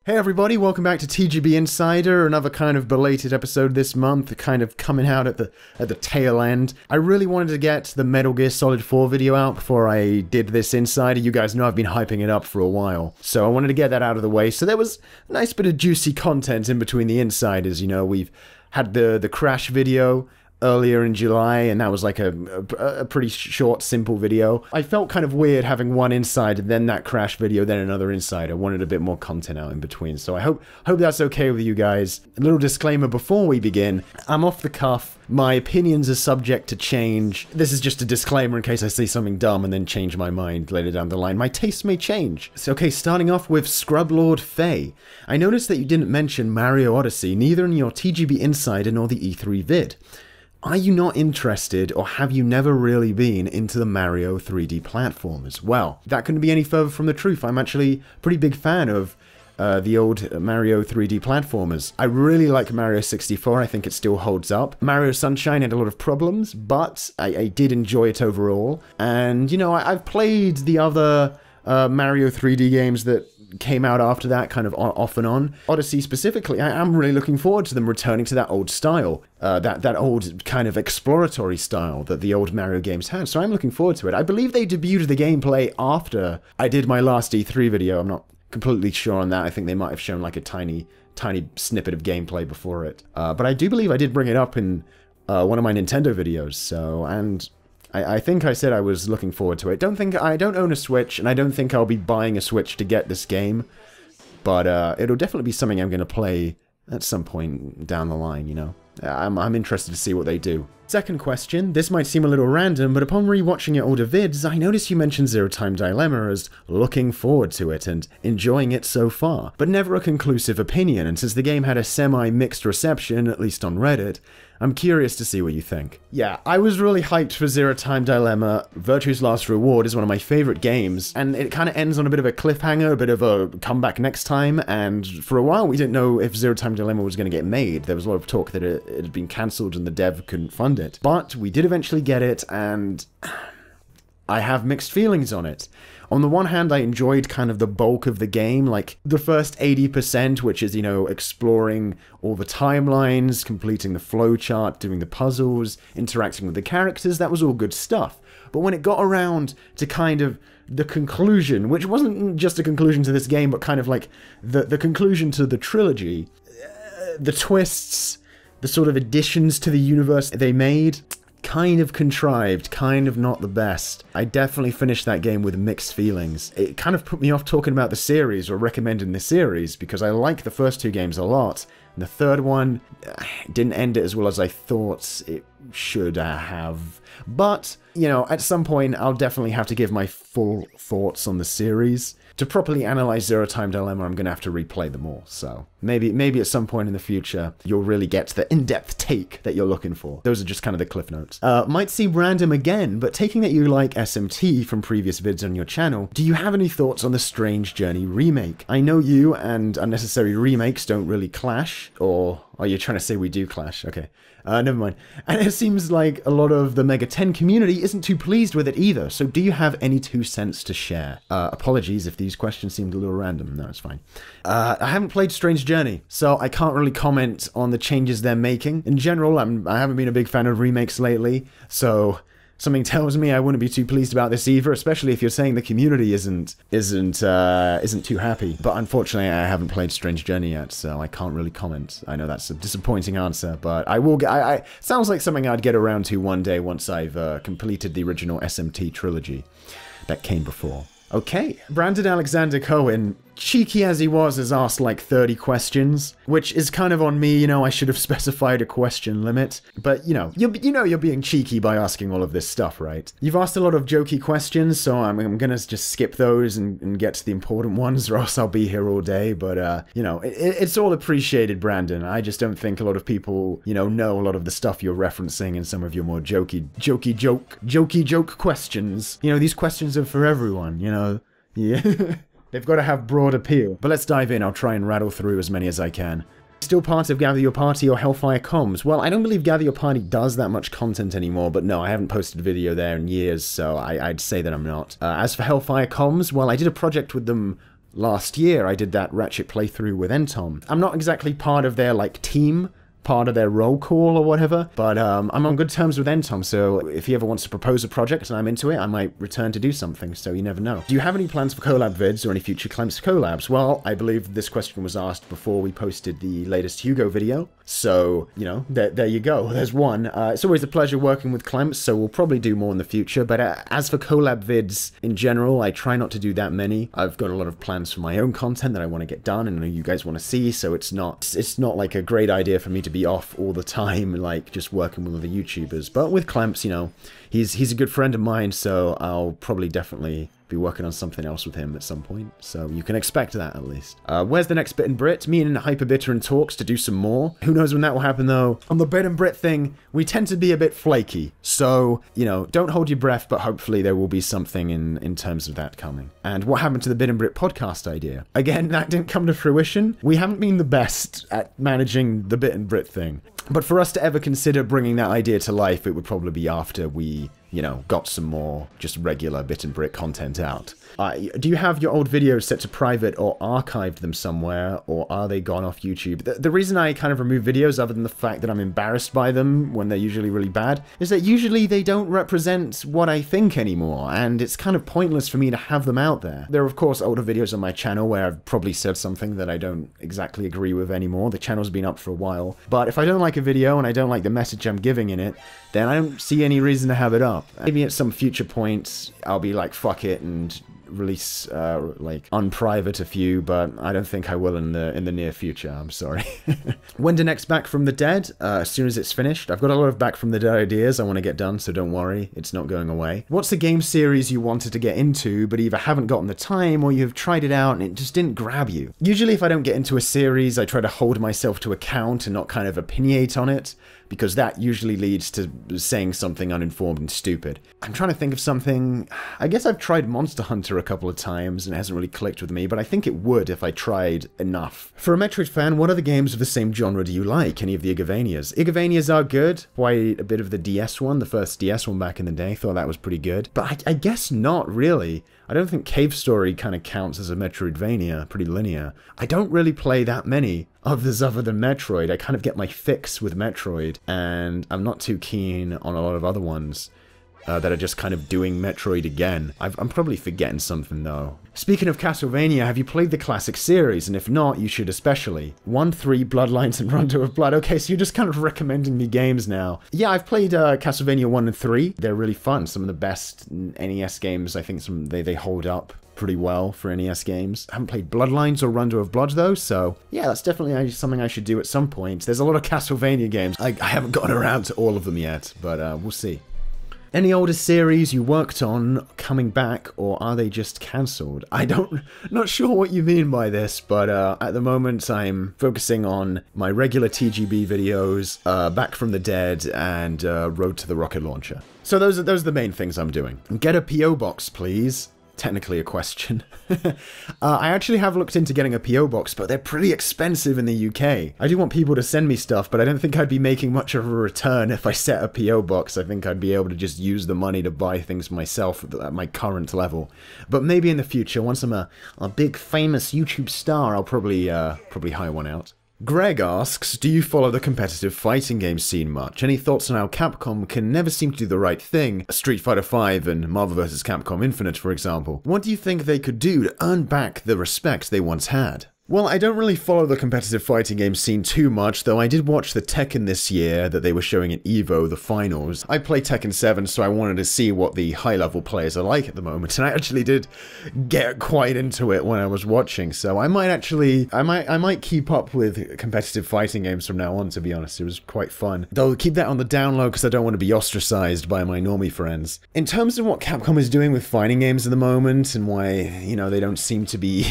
Hey everybody, welcome back to TGB Insider, another kind of belated episode this month, kind of coming out at the tail end. I really wanted to get the Metal Gear Solid 4 video out before I did this Insider. You guys know I've been hyping it up for a while, so I wanted to get that out of the way. So there was a nice bit of juicy content in between the Insiders, you know. We've had the Crash video earlier in July, and that was like a pretty short, simple video. I felt kind of weird having one Insider, then that Crash video, then another Insider. I wanted a bit more content out in between, so I hope that's okay with you guys. A little disclaimer before we begin, I'm off the cuff. My opinions are subject to change. This is just a disclaimer in case I say something dumb and then change my mind later down the line. My tastes may change. So okay, starting off with Scrublord Faye. I noticed that you didn't mention Mario Odyssey, neither in your TGB Insider nor the E3 vid. Are you not interested, or have you never really been into the Mario 3D platformers? Well, that couldn't be any further from the truth. I'm actually a pretty big fan of the old Mario 3D platformers. I really like Mario 64, I think it still holds up. Mario Sunshine had a lot of problems, but I did enjoy it overall. And, you know, I've played the other Mario 3D games that came out after that, kind of off and on. Odyssey specifically, I am really looking forward to them returning to that old style, that old kind of exploratory style that the old Mario games had, so I'm looking forward to it. I believe they debuted the gameplay after I did my last E3 video. I'm not completely sure on that. I think they might have shown like a tiny snippet of gameplay before it. But I do believe I did bring it up in one of my Nintendo videos, so, and I think I said I was looking forward to it. I don't own a Switch, and I don't think I'll be buying a Switch to get this game, but it'll definitely be something I'm going to play at some point down the line, you know. I'm interested to see what they do. Second question, this might seem a little random, but upon rewatching your older vids, I noticed you mentioned Zero Time Dilemma as looking forward to it and enjoying it so far, but never a conclusive opinion, and since the game had a semi-mixed reception, at least on Reddit, I'm curious to see what you think. Yeah, I was really hyped for Zero Time Dilemma. Virtue's Last Reward is one of my favorite games, and it kind of ends on a bit of a cliffhanger, a bit of a comeback next time, and for a while we didn't know if Zero Time Dilemma was going to get made. There was a lot of talk that it had been cancelled and the dev couldn't fund it. But we did eventually get it, and I have mixed feelings on it. On the one hand, I enjoyed kind of the bulk of the game, like the first 80%, which is, you know, exploring all the timelines, completing the flowchart, doing the puzzles, interacting with the characters. That was all good stuff. But when it got around to kind of the conclusion, which wasn't just a conclusion to this game, but kind of like the conclusion to the trilogy, the twists, the sort of additions to the universe they made, kind of contrived, kind of not the best. I definitely finished that game with mixed feelings. It kind of put me off talking about the series or recommending the series because I like the first two games a lot. And the third one didn't end it as well as I thought it should have. But, you know, at some point I'll definitely have to give my full thoughts on the series. To properly analyze Zero Time Dilemma, I'm going to have to replay them all, so maybe at some point in the future, you'll really get the in-depth take that you're looking for. Those are just kind of the cliff notes. Might seem random again, but taking that you like SMT from previous vids on your channel, do you have any thoughts on the Strange Journey remake? I know you and unnecessary remakes don't really clash, or are you trying to say we do clash? Okay. Never mind. And it seems like a lot of the Mega 10 community isn't too pleased with it either, so do you have any 2 cents to share? Apologies if these questions seemed a little random. No, it's fine. I haven't played Strange Journey, so I can't really comment on the changes they're making. In general, I haven't been a big fan of remakes lately, so something tells me I wouldn't be too pleased about this either, especially if you're saying the community isn't too happy. But unfortunately, I haven't played Strange Journey yet, so I can't really comment. I know that's a disappointing answer, but I will get. Sounds like something I'd get around to one day once I've completed the original SMT trilogy that came before. Okay, Brandon Alexander Cohen, cheeky as he was, has asked like 30 questions, which is kind of on me, you know, I should have specified a question limit, but you know you're being cheeky by asking all of this stuff, right? You've asked a lot of jokey questions, so I'm gonna just skip those and get to the important ones, or else I'll be here all day, but you know, it's all appreciated, Brandon. I just don't think a lot of people, you know a lot of the stuff you're referencing in some of your more jokey joke questions. You know, these questions are for everyone, you know? Yeah. They've got to have broad appeal. But let's dive in. I'll try and rattle through as many as I can. Still part of Gather Your Party or Hellfire Comms? Well, I don't believe Gather Your Party does that much content anymore, but no, I haven't posted a video there in years, so I'd say that I'm not. As for Hellfire Comms, well, I did a project with them last year I did that Ratchet playthrough with Entom. I'm not exactly part of their, like, team, part of their roll call or whatever, but I'm on good terms with Entom, so if he ever wants to propose a project and I'm into it, I might return to do something, so you never know. Do you have any plans for collab vids or any future Clemps collabs? Well, I believe this question was asked before we posted the latest Hugo video, so, you know, there you go, there's one. It's always a pleasure working with Clemps, so we'll probably do more in the future, but as for collab vids in general, I try not to do that many. I've got a lot of plans for my own content that I want to get done and I know you guys want to see, so it's not like a great idea for me to be off all the time, like just working with other YouTubers. But with Clemps, you know, he's a good friend of mine, so I'll probably definitely be working on something else with him at some point, so you can expect that at least. Where's the next Bit and Brit? Me and Hyperbitter in talks to do some more. Who knows when that will happen though. On the Bit and Brit thing, we tend to be a bit flaky, so, you know, don't hold your breath, but hopefully there will be something in terms of that coming. And what happened to the Bit and Brit podcast idea? Again, that didn't come to fruition. We haven't been the best at managing the Bit and Brit thing. But for us to ever consider bringing that idea to life, it would probably be after we, you know, got some more just regular Bit and Brit content out. Do you have your old videos set to private or archived them somewhere, or are they gone off YouTube? The reason I kind of remove videos, other than the fact that I'm embarrassed by them when they're usually really bad, is that usually they don't represent what I think anymore, and it's kind of pointless for me to have them out there. There are of course older videos on my channel where I've probably said something that I don't exactly agree with anymore. The channel's been up for a while, but if I don't like a video and I don't like the message I'm giving in it, then I don't see any reason to have it up. Maybe at some future point I'll be like, fuck it, and release like unprivate a few, but I don't think I will in the near future. I'm sorry. When do next Back from the Dead? As soon as it's finished. I've got a lot of Back from the Dead ideas I want to get done, so don't worry, it's not going away. What's the game series you wanted to get into but either haven't gotten the time or you've tried it out and it just didn't grab you? Usually if I don't get into a series, I try to hold myself to account and not kind of opinionate on it, because that usually leads to saying something uninformed and stupid. I'm trying to think of something. I guess I've tried Monster Hunter a couple of times and it hasn't really clicked with me, but I think it would if I tried enough. For a Metroid fan, what other games of the same genre do you like? Any of the Igavanias? Igavanias are good. Quite a bit of the DS one, the first DS one back in the day, thought that was pretty good. But I guess not really. I don't think Cave Story kind of counts as a Metroidvania, pretty linear. I don't really play that many others other than Metroid. I kind of get my fix with Metroid, and I'm not too keen on a lot of other ones that are just kind of doing Metroid again. I'm probably forgetting something though. Speaking of Castlevania, have you played the classic series? And if not, you should especially. 1, 3, Bloodlines, and Rondo of Blood. Okay, so you're just kind of recommending me games now. Yeah, I've played Castlevania 1 and 3. They're really fun. Some of the best NES games. I think they hold up pretty well for NES games. I haven't played Bloodlines or Rondo of Blood though, so yeah, that's definitely something I should do at some point. There's a lot of Castlevania games. I haven't gotten around to all of them yet, but we'll see. Any older series you worked on coming back, or are they just cancelled? Not sure what you mean by this, but at the moment I'm focusing on my regular TGB videos, Back from the Dead, and Road to the Rocket Launcher. So those are the main things I'm doing. Get a PO box, please. Technically a question. I actually have looked into getting a PO box, but they're pretty expensive in the UK. I do want people to send me stuff, but I don't think I'd be making much of a return if I set a PO box. I think I'd be able to just use the money to buy things myself at my current level. But maybe in the future, once I'm a big famous YouTube star, I'll probably hire one out. Greg asks, do you follow the competitive fighting game scene much? Any thoughts on how Capcom can never seem to do the right thing? Street Fighter V and Marvel vs. Capcom Infinite, for example. What do you think they could do to earn back the respect they once had? Well, I don't really follow the competitive fighting game scene too much, though I did watch the Tekken this year that they were showing at EVO, the finals. I play Tekken 7, so I wanted to see what the high-level players are like at the moment, and I actually did get quite into it when I was watching, so I might keep up with competitive fighting games from now on, to be honest. It was quite fun. Though keep that on the down low because I don't want to be ostracized by my normie friends. In terms of what Capcom is doing with fighting games at the moment, and why, you know, they don't seem to be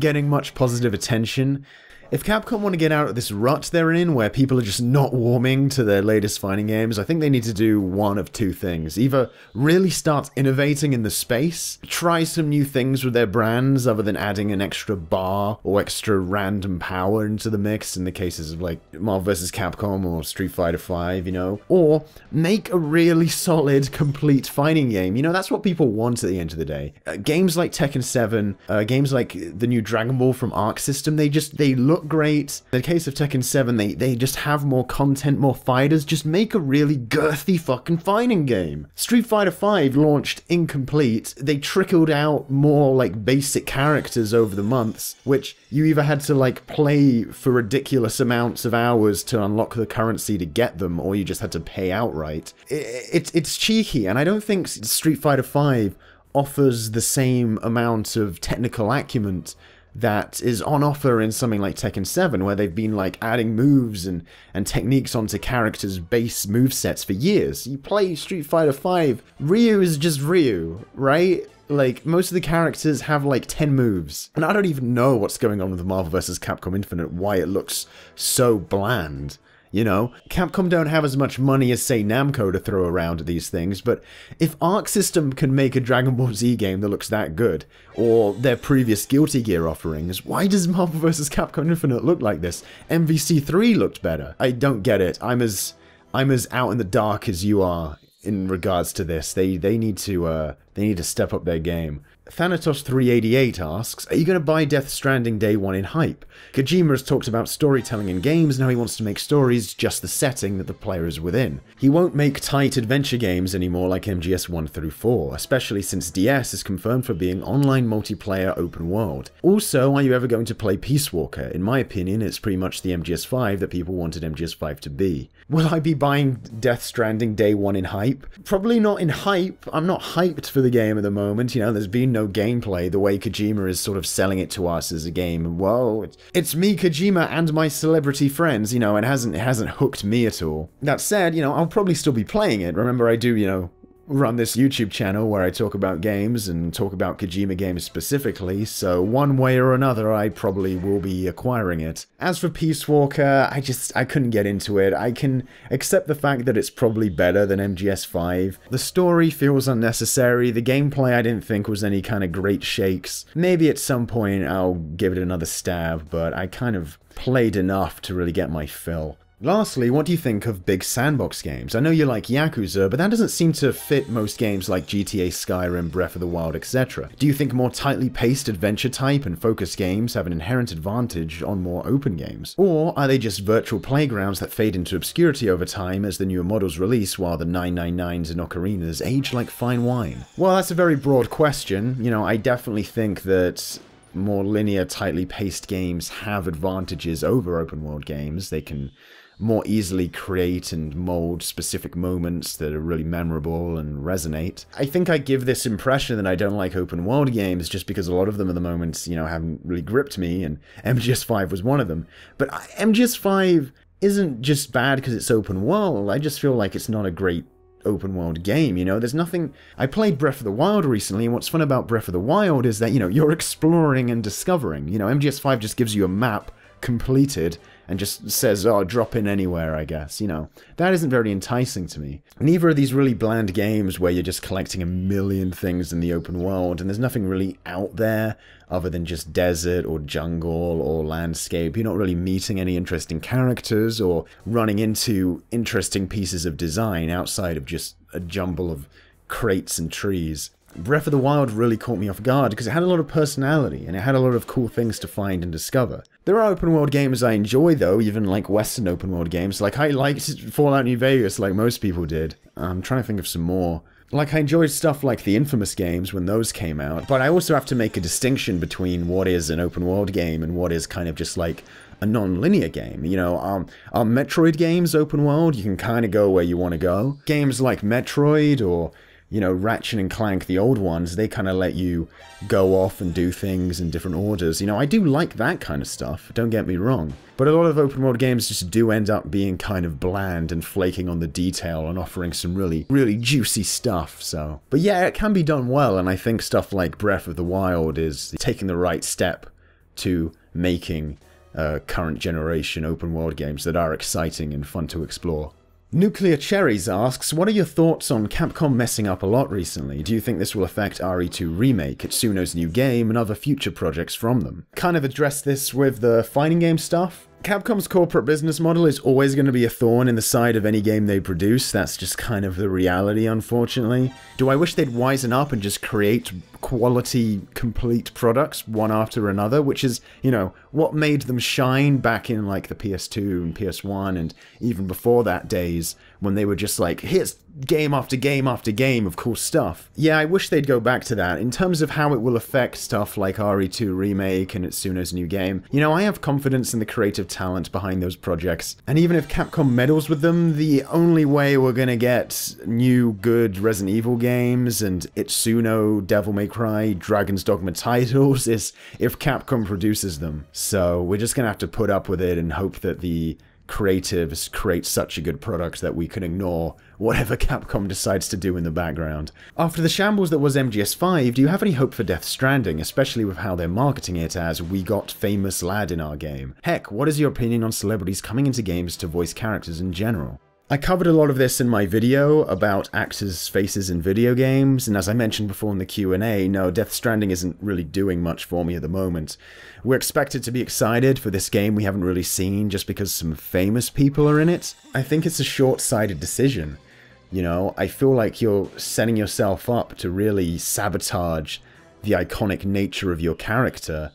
getting much positive attention, If Capcom want to get out of this rut they're in, where people are just not warming to their latest fighting games, I think they need to do one of two things. Either really start innovating in the space, try some new things with their brands other than adding an extra bar or extra random power into the mix in the cases of like Marvel vs. Capcom or Street Fighter V, you know, or make a really solid, complete fighting game. You know, that's what people want at the end of the day. Games like Tekken 7, games like the new Dragon Ball from Arc System, they look great. In the case of Tekken 7, they just have more content, more fighters. Just make a really girthy fucking fighting game. Street Fighter V launched incomplete. They trickled out more like basic characters over the months, which you either had to like play for ridiculous amounts of hours to unlock the currency to get them, or you just had to pay outright. It's cheeky, and I don't think Street Fighter V offers the same amount of technical acumen that is on offer in something like Tekken 7, where they've been like adding moves and techniques onto characters' base movesets for years. You play Street Fighter V, Ryu is just Ryu, right? Like, most of the characters have like 10 moves. And I don't even know what's going on with Marvel vs. Capcom Infinite, why it looks so bland. You know, Capcom don't have as much money as, say, Namco to throw around at these things, but if Arc System can make a Dragon Ball Z game that looks that good, or their previous Guilty Gear offerings, why does Marvel vs. Capcom Infinite look like this? MVC3 looked better. I don't get it. I'm as out in the dark as you are in regards to this. They need to step up their game. Thanatos388 asks, are you going to buy Death Stranding day one in hype? Kojima has talked about storytelling in games and how he wants to make stories just the setting that the player is within. He won't make tight adventure games anymore like MGS 1 through 4, especially since DS is confirmed for being online multiplayer open world. Also, are you ever going to play Peace Walker? In my opinion, it's pretty much the MGS 5 that people wanted MGS 5 to be. Will I be buying Death Stranding day one in hype? Probably not in hype. I'm not hyped for the game at the moment, you know, there's been no gameplay the way Kojima is sort of selling it to us as a game. Whoa, it's me, Kojima, and my celebrity friends, you know, it hasn't hooked me at all. That said, you know, I'll probably still be playing it. Remember, I do, you know, run this YouTube channel where I talk about games and talk about Kojima games specifically, so one way or another I probably will be acquiring it. As for Peace Walker, I couldn't get into it. I can accept the fact that it's probably better than MGS 5. The story feels unnecessary, the gameplay I didn't think was any kind of great shakes. Maybe at some point I'll give it another stab, but I kind of played enough to really get my fill. Lastly, what do you think of big sandbox games? I know you like Yakuza, but that doesn't seem to fit most games like GTA, Skyrim, Breath of the Wild, etc. Do you think more tightly paced adventure type and focused games have an inherent advantage on more open games? Or are they just virtual playgrounds that fade into obscurity over time as the newer models release while the 999s and ocarinas age like fine wine? Well, that's a very broad question. You know, I definitely think that more linear, tightly paced games have advantages over open world games. They can more easily create and mold specific moments that are really memorable and resonate. I think I give this impression that I don't like open world games just because a lot of them at the moment, you know, haven't really gripped me, and MGS 5 was one of them. But MGS 5 isn't just bad because it's open world, I just feel like it's not a great open world game, you know, there's nothing. I played Breath of the Wild recently, and what's fun about Breath of the Wild is that, you know, you're exploring and discovering. You know, MGS 5 just gives you a map completed and just says, oh, drop in anywhere, I guess, you know. That isn't very enticing to me. Neither are these really bland games where you're just collecting a million things in the open world and there's nothing really out there other than just desert or jungle or landscape. You're not really meeting any interesting characters or running into interesting pieces of design outside of just a jumble of crates and trees. Breath of the Wild really caught me off guard because it had a lot of personality and it had a lot of cool things to find and discover. There are open world games I enjoy though, even like Western open world games. Like I liked Fallout New Vegas like most people did. I'm trying to think of some more. Like I enjoyed stuff like the Infamous games when those came out, but I also have to make a distinction between what is an open world game and what is kind of just like a non-linear game. You know, are Metroid games open world? You can kind of go where you want to go. Games like Metroid or, you know, Ratchet and Clank, the old ones, they kind of let you go off and do things in different orders. You know, I do like that kind of stuff, don't get me wrong. But a lot of open world games just do end up being kind of bland and flaking on the detail and offering some really, really juicy stuff, so. But yeah, it can be done well, and I think stuff like Breath of the Wild is taking the right step to making current generation open world games that are exciting and fun to explore. Nuclear Cherries asks, what are your thoughts on Capcom messing up a lot recently? Do you think this will affect RE2 Remake, Itsuno's new game, and other future projects from them? Kind of addressed this with the fighting game stuff. Capcom's corporate business model is always going to be a thorn in the side of any game they produce. That's just kind of the reality, unfortunately. Do I wish they'd wisen up and just create quality, complete products one after another, which is, you know, what made them shine back in like the PS2 and PS1 and even before that days when they were just like, here's game after game after game of cool stuff. Yeah, I wish they'd go back to that. In terms of how it will affect stuff like RE2 Remake and Itsuno's new game, you know, I have confidence in the creative talent behind those projects. And even if Capcom meddles with them, the only way we're gonna get new good Resident Evil games and Itsuno, Devil May Cry, Dragon's Dogma titles is if Capcom produces them. So we're just gonna have to put up with it and hope that the creatives create such a good product that we can ignore whatever Capcom decides to do in the background. After the shambles that was MGS5, do you have any hope for Death Stranding, especially with how they're marketing it as we got famous lad in our game? Heck, what is your opinion on celebrities coming into games to voice characters in general? I covered a lot of this in my video about actors' faces in video games, and as I mentioned before in the Q&A, no, Death Stranding isn't really doing much for me at the moment. We're expected to be excited for this game we haven't really seen just because some famous people are in it. I think it's a short-sighted decision. You know, I feel like you're setting yourself up to really sabotage the iconic nature of your character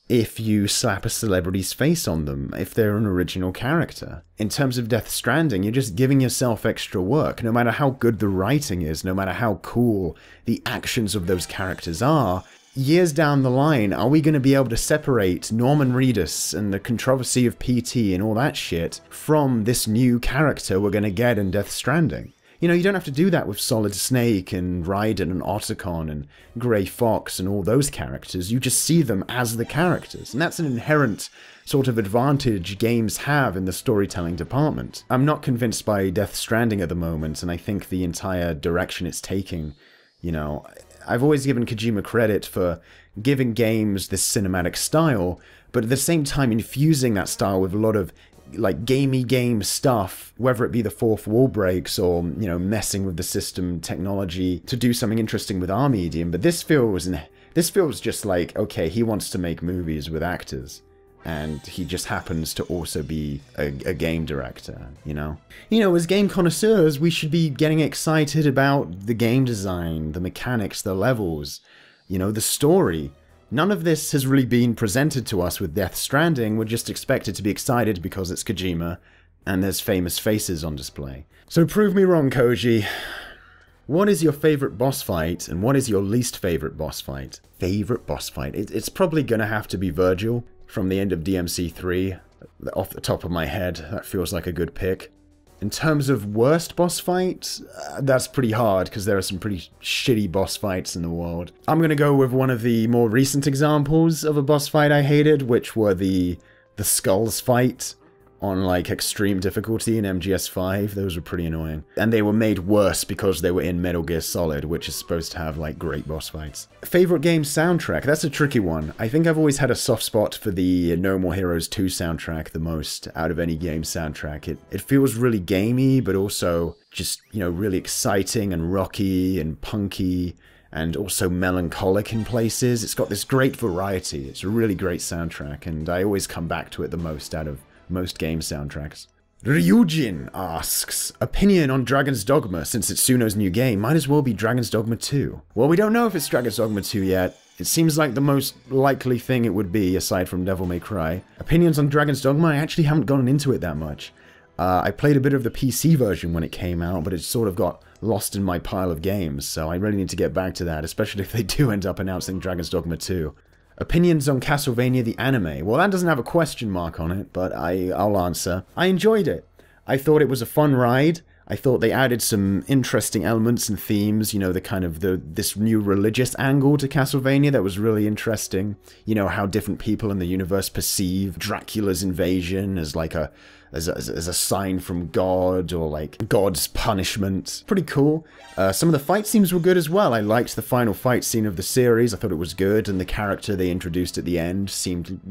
if you slap a celebrity's face on them, if they're an original character. In terms of Death Stranding, you're just giving yourself extra work. No matter how good the writing is, no matter how cool the actions of those characters are, years down the line, are we going to be able to separate Norman Reedus and the controversy of PT and all that shit from this new character we're going to get in Death Stranding? You know, you don't have to do that with Solid Snake and Raiden and Otacon and Grey Fox and all those characters. You just see them as the characters. And that's an inherent sort of advantage games have in the storytelling department. I'm not convinced by Death Stranding at the moment, and I think the entire direction it's taking, you know, I've always given Kojima credit for giving games this cinematic style, but at the same time infusing that style with a lot of like gamey game stuff, whether it be the fourth wall breaks or, you know, messing with the system technology to do something interesting with our medium. But this feels just like, okay, he wants to make movies with actors, and he just happens to also be a game director, you know? You know, as game connoisseurs, we should be getting excited about the game design, the mechanics, the levels, you know, the story. None of this has really been presented to us with Death Stranding. We're just expected to be excited because it's Kojima and there's famous faces on display. So prove me wrong, Koji. What is your favorite boss fight and what is your least favorite boss fight? Favorite boss fight? It's probably gonna have to be Virgil from the end of DMC3. Off the top of my head, that feels like a good pick. In terms of worst boss fights, that's pretty hard because there are some pretty shitty boss fights in the world. I'm going to go with one of the more recent examples of a boss fight I hated, which were the Skulls fight on like extreme difficulty in MGS5. Those were pretty annoying. And they were made worse because they were in Metal Gear Solid, which is supposed to have like great boss fights. Favorite game soundtrack? That's a tricky one. I think I've always had a soft spot for the No More Heroes 2 soundtrack the most out of any game soundtrack. It feels really gamey, but also just, you know, really exciting and rocky and punky and also melancholic in places. It's got this great variety. It's a really great soundtrack, and I always come back to it the most out of most game soundtracks. Ryujin asks, opinion on Dragon's Dogma, since it's Itsuno's new game, might as well be Dragon's Dogma 2. Well, we don't know if it's Dragon's Dogma 2 yet. It seems like the most likely thing it would be, aside from Devil May Cry. Opinions on Dragon's Dogma, I actually haven't gone into it that much. I played a bit of the PC version when it came out, but it sort of got lost in my pile of games, so I really need to get back to that, especially if they do end up announcing Dragon's Dogma 2. Opinions on Castlevania the anime. Well, that doesn't have a question mark on it, but I'll answer. I enjoyed it. I thought it was a fun ride. I thought they added some interesting elements and themes, you know, the kind of this new religious angle to Castlevania that was really interesting. You know, how different people in the universe perceive Dracula's invasion as like a as a sign from God, or like God's punishment. Pretty cool. Some of the fight scenes were good as well. I liked the final fight scene of the series. I thought it was good, and the character they introduced at the end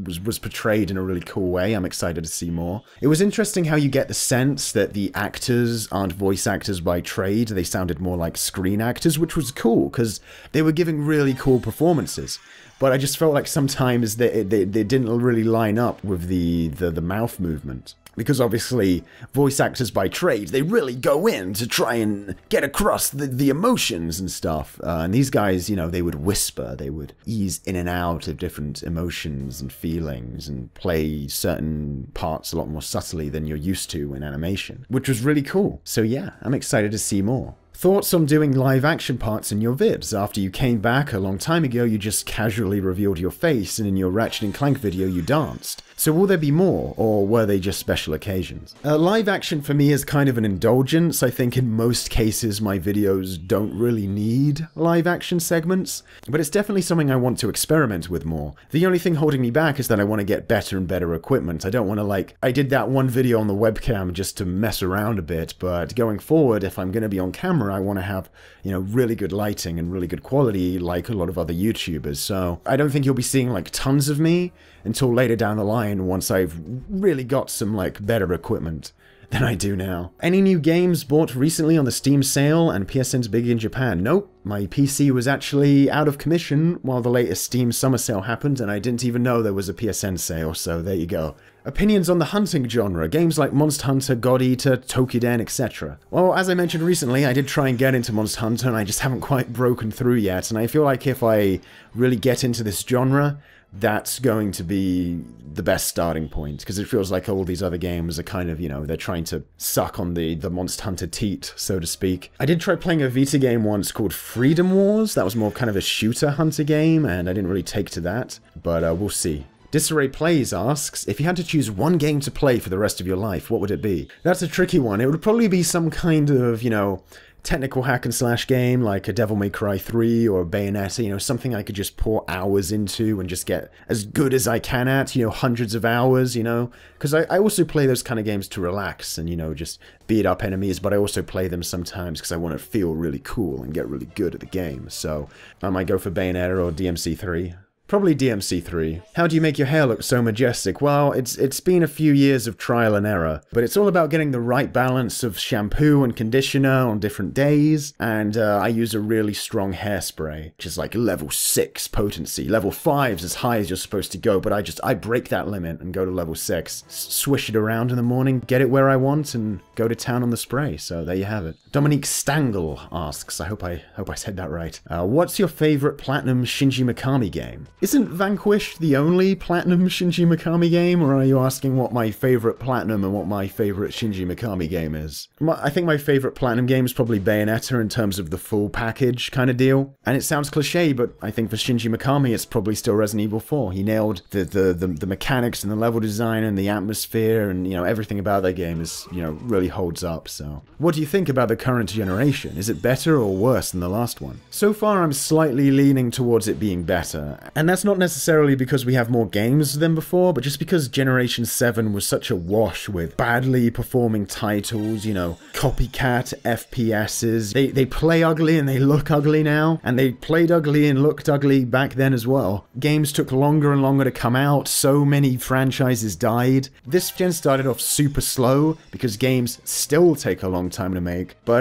was portrayed in a really cool way. I'm excited to see more. It was interesting how you get the sense that the actors aren't voice actors by trade. They sounded more like screen actors, which was cool because they were giving really cool performances. But I just felt like sometimes they didn't really line up with the mouth movement. Because obviously, voice actors by trade, they really go in to try and get across the emotions and stuff. And these guys, you know, they would whisper, they would ease in and out of different emotions and feelings and play certain parts a lot more subtly than you're used to in animation, which was really cool. So yeah, I'm excited to see more. Thoughts on doing live action parts in your vids? After you came back a long time ago, you just casually revealed your face, and in your Ratchet & Clank video you danced. So will there be more, or were they just special occasions? Live action for me is kind of an indulgence. I think in most cases my videos don't really need live action segments, but it's definitely something I want to experiment with more. The only thing holding me back is that I want to get better and better equipment. I don't want to I did that one video on the webcam just to mess around a bit, but going forward, if I'm going to be on camera, I want to have, you know, really good lighting and really good quality like a lot of other YouTubers. So I don't think you'll be seeing like tons of me until later down the line once I've really got some like better equipment than I do now. Any new games bought recently on the Steam sale and PSN's big in Japan? Nope. My PC was actually out of commission while the latest Steam summer sale happened, and I didn't even know there was a PSN sale, so there you go. Opinions on the hunting genre, games like Monster Hunter, God Eater, Tokiden, etc. Well, as I mentioned recently, I did try and get into Monster Hunter, and I just haven't quite broken through yet, and I feel like if I really get into this genre, that's going to be the best starting point, because it feels like all these other games are kind of, you know, they're trying to suck on the Monster Hunter teat, so to speak. I did try playing a Vita game once called Freedom Wars. That was more kind of a shooter hunter game, and I didn't really take to that, but we'll see. Disarray Plays asks, if you had to choose one game to play for the rest of your life, what would it be? That's a tricky one. It would probably be some kind of, you know, technical hack and slash game like a Devil May Cry 3 or a Bayonetta, you know, something I could just pour hours into and just get as good as I can at, you know, hundreds of hours, you know, because I also play those kind of games to relax and, you know, just beat up enemies, but I also play them sometimes because I want to feel really cool and get really good at the game. So I might go for Bayonetta or DMC3. Probably DMC3. How do you make your hair look so majestic? Well, it's been a few years of trial and error, but it's all about getting the right balance of shampoo and conditioner on different days, and I use a really strong hairspray, which is like level 6 potency. Level 5 is as high as you're supposed to go, but I break that limit and go to level 6. Swish it around in the morning, get it where I want, and go to town on the spray, so there you have it. Dominique Stangl asks, I hope I said that right. What's your favorite Platinum Shinji Mikami game? Isn't Vanquish the only Platinum Shinji Mikami game, or are you asking what my favorite Platinum and what my favorite Shinji Mikami game is? I think my favorite Platinum game is probably Bayonetta in terms of the full package kind of deal. And it sounds cliche, but I think for Shinji Mikami it's probably still Resident Evil 4. He nailed the mechanics and the level design and the atmosphere, and, you know, everything about that game is, you know, really holds up. So what do you think about the current generation? Is it better or worse than the last one? So far I'm slightly leaning towards it being better, and that's not necessarily because we have more games than before, but just because Generation 7 was such a wash with badly performing titles, you know, copycat FPSs. They play ugly and they look ugly now, and they played ugly and looked ugly back then as well. Games took longer and longer to come out, so many franchises died. This gen started off super slow because games still take a long time to make, but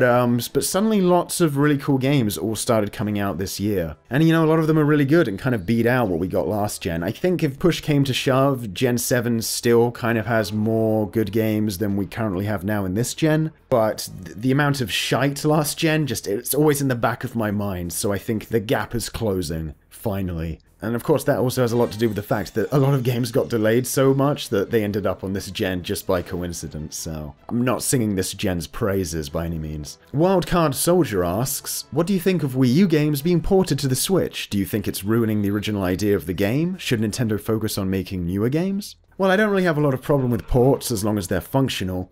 suddenly lots of really cool games all started coming out this year. And, you know, a lot of them are really good and kind of beat out what we got last gen. I think if push came to shove, Gen 7 still kind of has more good games than we currently have now in this gen, but the amount of shite last gen, it's always in the back of my mind, so I think the gap is closing, finally. And of course that also has a lot to do with the fact that a lot of games got delayed so much that they ended up on this gen just by coincidence, so I'm not singing this gen's praises by any means. Wildcard Soldier asks, what do you think of Wii U games being ported to the Switch? Do you think it's ruining the original idea of the game? Should Nintendo focus on making newer games? Well, I don't really have a lot of problem with ports as long as they're functional.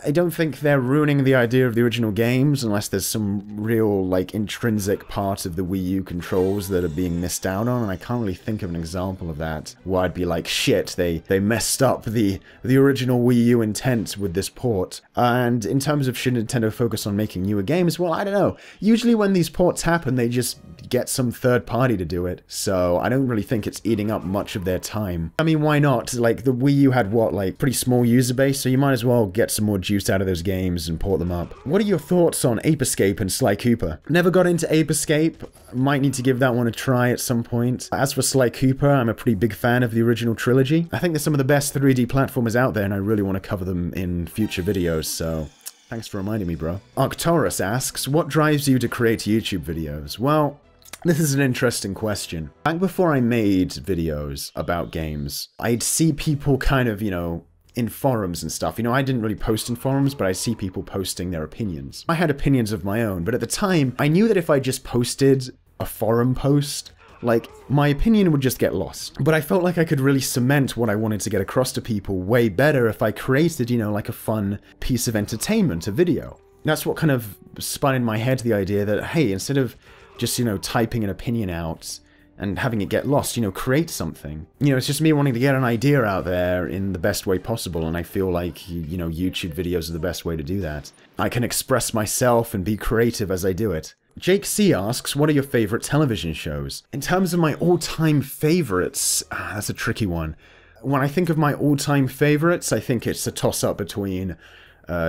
I don't think they're ruining the idea of the original games unless there's some real, like, intrinsic part of the Wii U controls that are being missed out on, and I can't really think of an example of that where I'd be like, shit, they messed up the original Wii U intent with this port. And in terms of should Nintendo focus on making newer games, well, I don't know. Usually when these ports happen, they just get some third party to do it, so I don't really think it's eating up much of their time. I mean, why not? Like, the Wii U had, what, like, pretty small user base, so you might as well get some more juice out of those games and port them up. What are your thoughts on Ape Escape and Sly Cooper? Never got into Ape Escape. Might need to give that one a try at some point. As for Sly Cooper, I'm a pretty big fan of the original trilogy. I think they're some of the best 3D platformers out there, and I really want to cover them in future videos, so thanks for reminding me, bro. Arcturus asks, what drives you to create YouTube videos? Well, this is an interesting question. Back before I made videos about games, I'd see people kind of, you know, in forums and stuff. You know, I didn't really post in forums, but I see people posting their opinions. I had opinions of my own, but at the time, I knew that if I just posted a forum post, like, my opinion would just get lost. But I felt like I could really cement what I wanted to get across to people way better if I created, you know, like a fun piece of entertainment, a video. That's what kind of spun in my head the idea that, hey, instead of just, you know, typing an opinion out and having it get lost, you know, create something. You know, it's just me wanting to get an idea out there in the best way possible, and I feel like, you know, YouTube videos are the best way to do that. I can express myself and be creative as I do it. Jake C asks, what are your favorite television shows? In terms of my all-time favorites, that's a tricky one. When I think of my all-time favorites, I think it's a toss-up between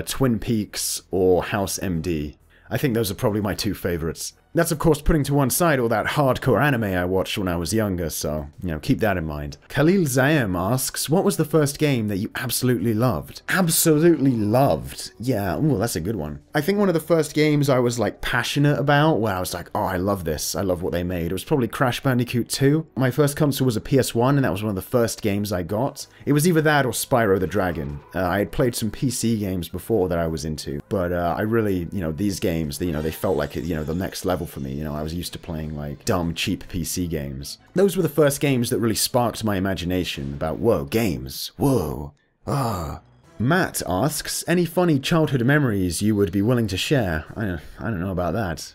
Twin Peaks or House MD. I think those are probably my two favorites. That's, of course, putting to one side all that hardcore anime I watched when I was younger, so, you know, keep that in mind. Khalil Zaem asks, what was the first game that you absolutely loved? Absolutely loved? Yeah, ooh, that's a good one. I think one of the first games I was, like, passionate about, where I was like, oh, I love this, I love what they made, it was probably Crash Bandicoot 2. My first console was a PS1, and that was one of the first games I got. It was either that or Spyro the Dragon. I had played some PC games before that I was into, but I really, you know, these games, you know, they felt like, you know, the next level for me. You know, I was used to playing like dumb, cheap PC games. Those were the first games that really sparked my imagination about, whoa, games, whoa, ah. Matt asks, any funny childhood memories you would be willing to share? I don't know about that.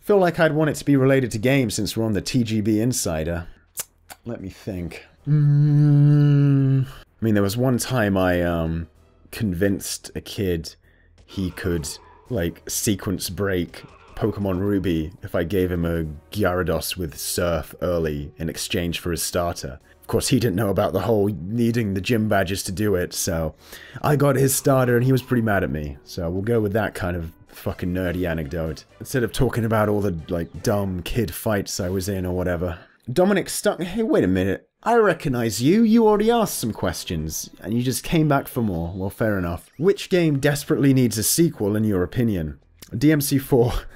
Feel like I'd want it to be related to games since we're on the TGB Insider. Let me think. I mean, there was one time I convinced a kid he could, like, sequence break Pokemon Ruby if I gave him a Gyarados with Surf early in exchange for his starter. Of course, he didn't know about the whole needing the gym badges to do it, so I got his starter and he was pretty mad at me. So we'll go with that kind of fucking nerdy anecdote, instead of talking about all the, like, dumb kid fights I was in or whatever. Dominic Stuck, hey, wait a minute. I recognize you. You already asked some questions, and you just came back for more. Well, fair enough. Which game desperately needs a sequel, in your opinion? DMC4.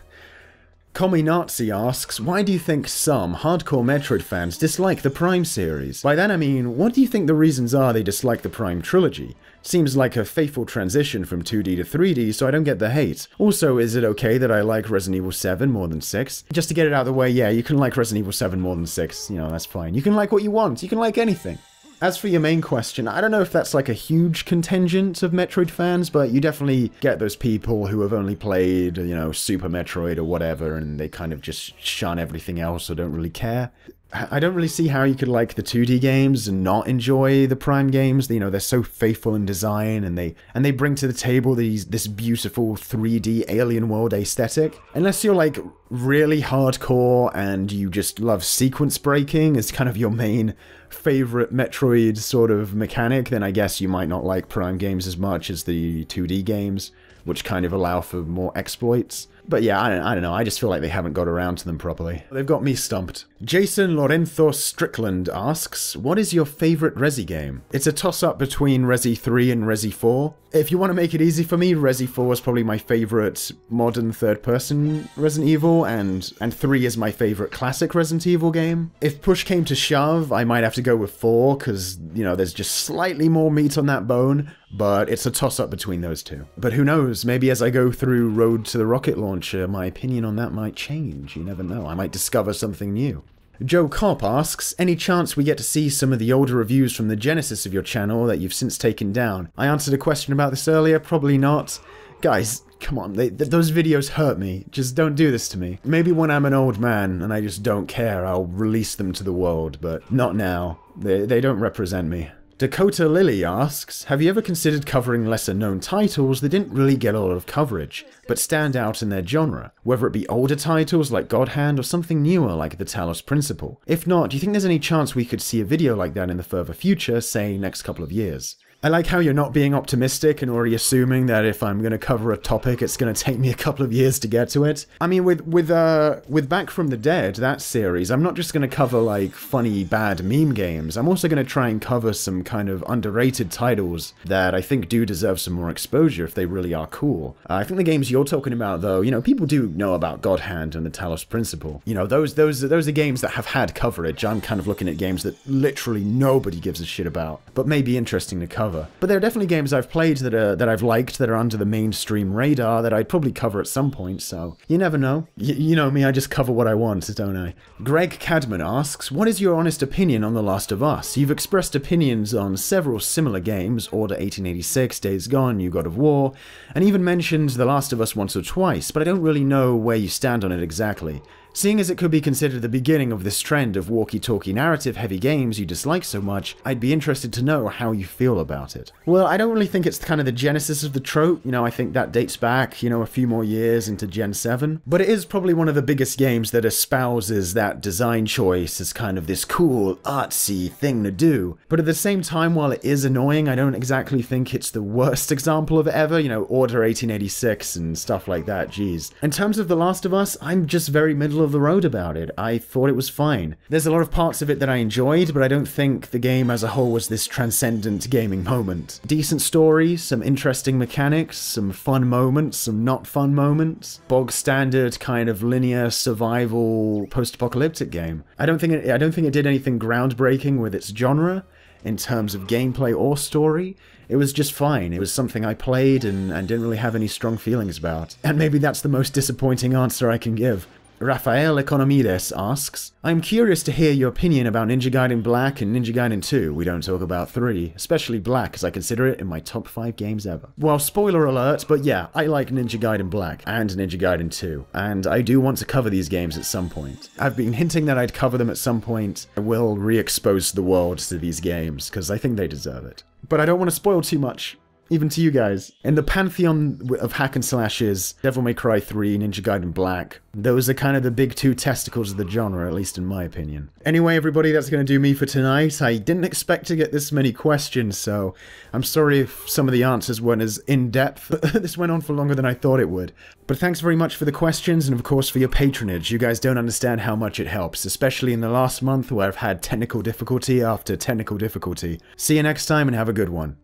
Komi Nazi asks, why do you think some hardcore Metroid fans dislike the Prime series? By that I mean, what do you think the reasons are they dislike the Prime trilogy? Seems like a faithful transition from 2D to 3D, so I don't get the hate. Also, is it okay that I like Resident Evil 7 more than 6? Just to get it out of the way, yeah, you can like Resident Evil 7 more than 6, you know, that's fine. You can like what you want, you can like anything. As for your main question, I don't know if that's like a huge contingent of Metroid fans, but you definitely get those people who have only played, you know, Super Metroid or whatever, and they kind of just shun everything else or don't really care. I don't really see how you could like the 2D games and not enjoy the Prime games. You know, they're so faithful in design, and they bring to the table this beautiful 3D alien world aesthetic. Unless you're like really hardcore and you just love sequence breaking as kind of your main favorite Metroid sort of mechanic, then I guess you might not like Prime games as much as the 2D games, which kind of allow for more exploits. But yeah, I don't know, I just feel like they haven't got around to them properly. They've got me stumped. Jason Lorenzo Strickland asks, what is your favorite Resi game? It's a toss-up between Resi 3 and Resi 4. If you want to make it easy for me, Resi 4 is probably my favorite modern third-person Resident Evil, and 3 is my favorite classic Resident Evil game. If push came to shove, I might have to go with 4, because, you know, there's just slightly more meat on that bone, but it's a toss-up between those two. But who knows, maybe as I go through Road to the Rocket Launcher, my opinion on that might change. You never know, I might discover something new. Joe Kopp asks, any chance we get to see some of the older reviews from the genesis of your channel that you've since taken down? I answered a question about this earlier, probably not. Guys, come on, those videos hurt me. Just don't do this to me. Maybe when I'm an old man and I just don't care, I'll release them to the world, but not now. They don't represent me. Dakota Lily asks, have you ever considered covering lesser-known titles that didn't really get a lot of coverage, but stand out in their genre, whether it be older titles like God Hand or something newer like The Talos Principle? If not, do you think there's any chance we could see a video like that in the further future, say next couple of years? I like how you're not being optimistic and already assuming that if I'm going to cover a topic, it's going to take me a couple of years to get to it. I mean, with Back from the Dead, that series, I'm not just going to cover, like, funny, bad meme games. I'm also going to try and cover some kind of underrated titles that I think do deserve some more exposure if they really are cool. I think the games you're talking about, though, you know, people do know about God Hand and The Talos Principle. You know, those are games that have had coverage. I'm kind of looking at games that literally nobody gives a shit about, but may be interesting to cover. But there are definitely games I've played that I've liked that are under the mainstream radar that I'd probably cover at some point, so you never know. You know me, I just cover what I want, don't I? Greg Cadman asks, what is your honest opinion on The Last of Us? You've expressed opinions on several similar games, Order 1886, Days Gone, New God of War, and even mentioned The Last of Us once or twice, but I don't really know where you stand on it exactly. Seeing as it could be considered the beginning of this trend of walkie-talkie narrative-heavy games you dislike so much, I'd be interested to know how you feel about it. Well, I don't really think it's kind of the genesis of the trope, you know, I think that dates back, you know, a few more years into Gen 7, but it is probably one of the biggest games that espouses that design choice as kind of this cool, artsy thing to do. But at the same time, while it is annoying, I don't exactly think it's the worst example of it ever, you know, Order 1886 and stuff like that, geez. In terms of The Last of Us, I'm just very middle of the road about it. I thought it was fine. There's a lot of parts of it that I enjoyed, but I don't think the game as a whole was this transcendent gaming moment. Decent story, some interesting mechanics, some fun moments, some not fun moments. Bog standard kind of linear survival post-apocalyptic game. I don't think it did anything groundbreaking with its genre in terms of gameplay or story. It was just fine. It was something I played and didn't really have any strong feelings about. And maybe that's the most disappointing answer I can give. Rafael Economides asks, I'm curious to hear your opinion about Ninja Gaiden Black and Ninja Gaiden 2. We don't talk about 3, especially Black, as I consider it in my top 5 games ever. Well, spoiler alert, but yeah, I like Ninja Gaiden Black and Ninja Gaiden 2, and I do want to cover these games at some point. I've been hinting that I'd cover them at some point. I will re-expose the world to these games, because I think they deserve it. But I don't want to spoil too much. Even to you guys. In the pantheon of hack and slashes, Devil May Cry 3, Ninja Gaiden Black, those are kind of the big two testicles of the genre, at least in my opinion. Anyway, everybody, that's going to do me for tonight. I didn't expect to get this many questions, so I'm sorry if some of the answers weren't as in-depth. This went on for longer than I thought it would. But thanks very much for the questions, and of course for your patronage. You guys don't understand how much it helps, especially in the last month where I've had technical difficulty after technical difficulty. See you next time, and have a good one.